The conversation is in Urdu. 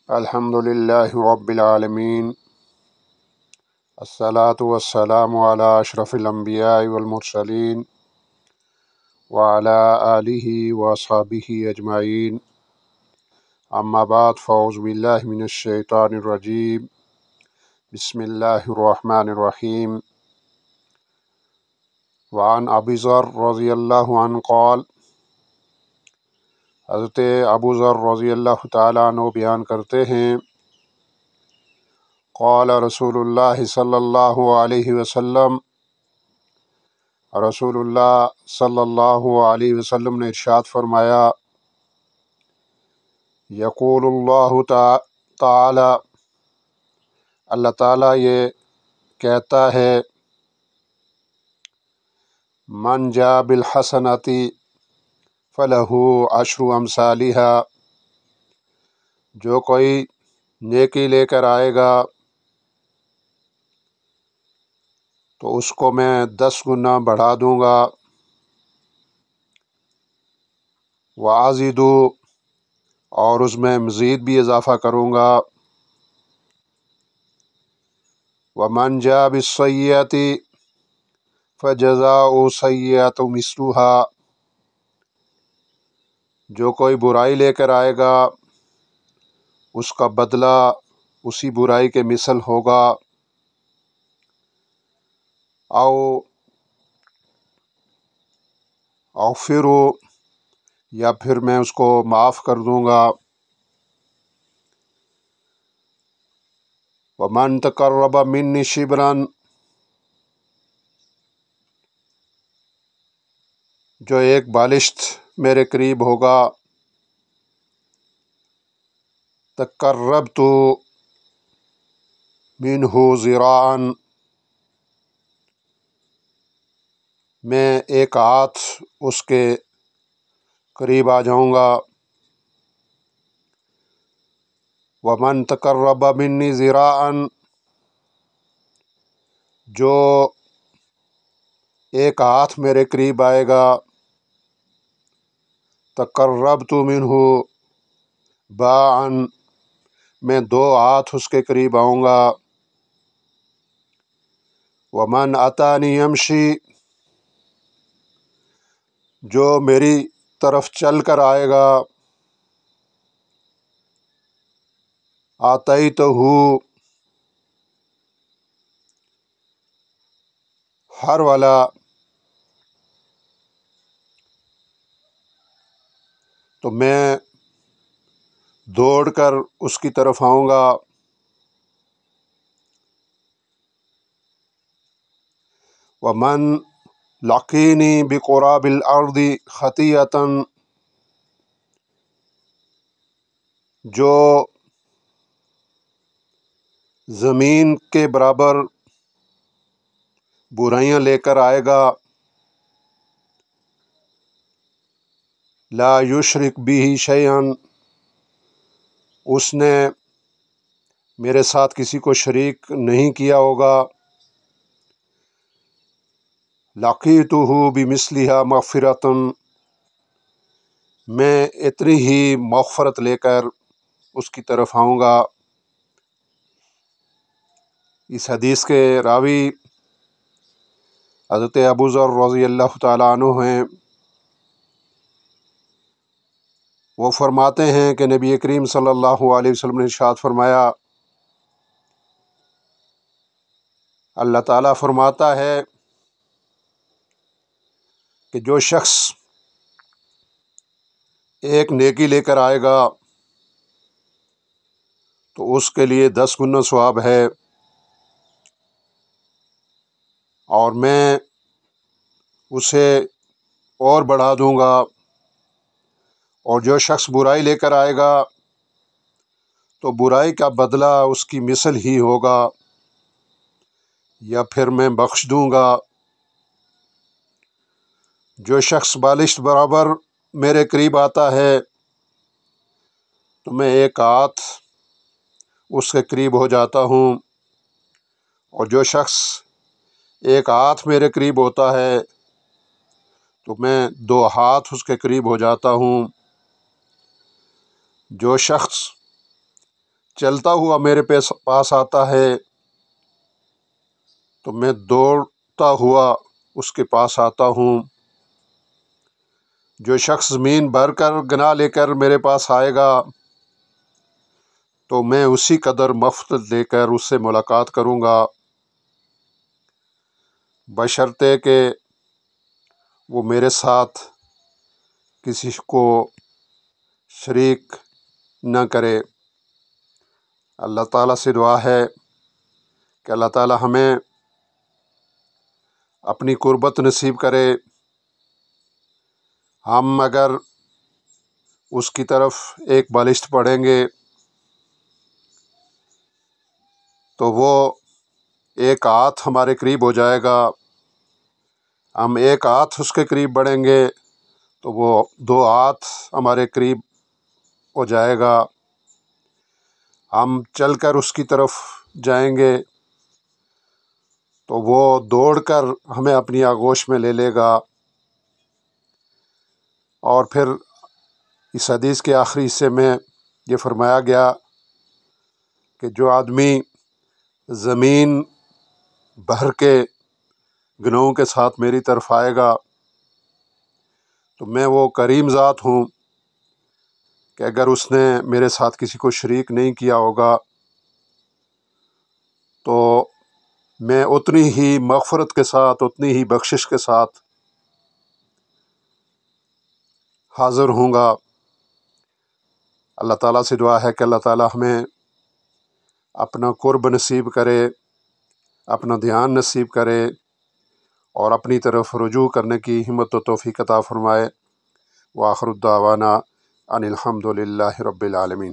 الحمدللہ رب العالمین، الصلاۃ والسلام علی اشرف الانبیاء والمرسلین وعلی آلہ واصحابہ اجمعین، اما بعد فاعوذ باللہ من الشیطان الرجیم، بسم اللہ الرحمن الرحیم۔ وعن ابی ذر رضی اللہ عنہ قال، حضرت ابو ذر رضی اللہ تعالیٰ عنہ بیان کرتے ہیں، قال رسول اللہ صلی اللہ علیہ وسلم، رسول اللہ صلی اللہ علیہ وسلم نے ارشاد فرمایا، یقول اللہ تعالی، اللہ تعالیٰ یہ کہتا ہے، من جاء بالحسنۃ فلہ عشر امثالھا، جو کوئی نیکی لے کر آئے گا تو اس کو میں 10 گنا بڑھا دوں گا، وازید، اور اس میں مزید بھی اضافہ کروں گا، ومن جاء بالسیئۃ فجزاء سیئۃ مثلھا، جو کوئی برائی لے کر آئے گا اس کا بدلہ اسی برائی کے مثل ہوگا، اغفر، یا پھر میں اس کو معاف کر دوں گا، ومن تقرب منی شبرا، جو ایک بالشت میرے قریب ہوگا، تقربت منہ ذراعا، میں ایک ہاتھ اس کے قریب آ جاؤں گا، ومن تقرب منی ذراعا، جو ایک ہاتھ میرے قریب آئے گا، تقربت منہ باعا، میں 2 ہاتھ اس کے قریب آؤں گا، ومن اتانی یمشی، جو میری طرف چل کر آئے گا، آتیتہ ہر والا، تو میں دوڑ کر اس کی طرف آؤں گا، ومن لقینی بقراب الارض خطیئۃ، جو زمین کے برابر برائیاں لے کر آئے گا، لا یشرک بہ شیئا، اس نے میرے ساتھ کسی کو شریک نہیں کیا ہوگا، لقیتہ بمثلھا مغفرۃ، میں اتنی ہی مغفرت لے کر اس کی طرف آؤں گا۔ اس حدیث کے راوی حضرت ابو ذر رضی اللہ تعالیٰ عنہ ہیں، وہ فرماتے ہیں کہ نبی کریم صلی اللہ علیہ وسلم نے ارشاد فرمایا، اللہ تعالیٰ فرماتا ہے کہ جو شخص ایک نیکی لے کر آئے گا تو اس کے لیے 10 گنا ثواب ہے، اور میں اسے اور بڑھا دوں گا، اور جو شخص برائی لے کر آئے گا تو برائی کا بدلہ اس کی مثل ہی ہوگا، یا پھر میں بخش دوں گا۔ جو شخص بالشت برابر میرے قریب آتا ہے تو میں ایک ہاتھ اس کے قریب ہو جاتا ہوں، اور جو شخص ایک ہاتھ میرے قریب ہوتا ہے تو میں 2 ہاتھ اس کے قریب ہو جاتا ہوں۔ جو شخص چلتا ہوا میرے پاس آتا ہے تو میں دوڑتا ہوا اس کے پاس آتا ہوں۔ جو شخص زمین بھر کر گناہ لے کر میرے پاس آئے گا تو میں اسی قدر مفت لے کر اس سے ملاقات کروں گا، بشرطے کہ وہ میرے ساتھ کسی کو شریک نہ کرے۔ اللہ تعالیٰ سے دعا ہے کہ اللہ تعالیٰ ہمیں اپنی قربت نصیب کرے۔ ہم اگر اس کی طرف ایک بالشت پڑھیں گے تو وہ ایک ہاتھ ہمارے قریب ہو جائے گا، ہم ایک ہاتھ اس کے قریب بڑھیں گے تو وہ 2 ہاتھ ہمارے قریب ہو جائے گا، ہم چل کر اس کی طرف جائیں گے تو وہ دوڑ کر ہمیں اپنی آغوش میں لے لے گا۔ اور پھر اس حدیث کے آخری حصے میں یہ فرمایا گیا کہ جو آدمی زمین بھر کے گناہوں کے ساتھ میری طرف آئے گا تو میں وہ کریم ذات ہوں کہ اگر اس نے میرے ساتھ کسی کو شریک نہیں کیا ہوگا تو میں اتنی ہی مغفرت کے ساتھ، اتنی ہی بخشش کے ساتھ حاضر ہوں گا۔ اللہ تعالیٰ سے دعا ہے کہ اللہ تعالیٰ ہمیں اپنا قرب نصیب کرے، اپنا دھیان نصیب کرے اور اپنی طرف رجوع کرنے کی ہمت و توفیق عطا فرمائے۔ وآخر الدعوانا ان الحمد للہ رب العالمین۔